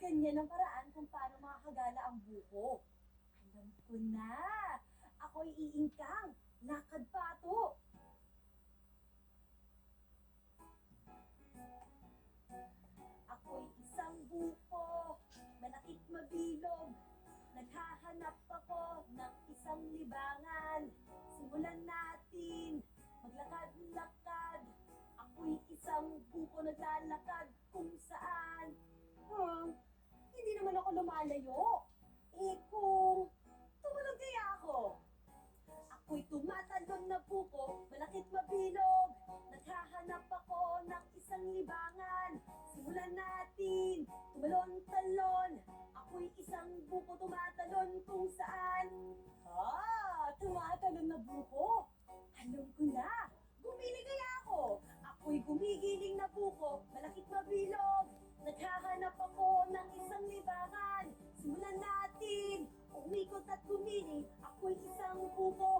ganyan ang paraan kung paano makakagala ang buko. Alam ko na. Ako'y iingkang. Lakad pato. Ako'y isang buko. Malakit mabilog. Naghahanap ako ng isang libangan. Simulan natin. Maglakad-lakad. Ako'y isang buko naglalakad kung saan. Hindi naman ako lumalayo. Kung tumulog kaya ako. Ako'y tumatalon na buko, malakit mabilog. Naghahanap ako ng isang libangan. Simulan natin, tumalon-talon. Ako'y isang buko tumatalon kung saan. Tumatalon na buko. Alam ko na, gumili kaya ako. Ako'y gumigiling na buko, malakit mabilog. Naghahanap ako ng isang libangan. Simulan natin, umikot at gumiling. Ako'y isang buko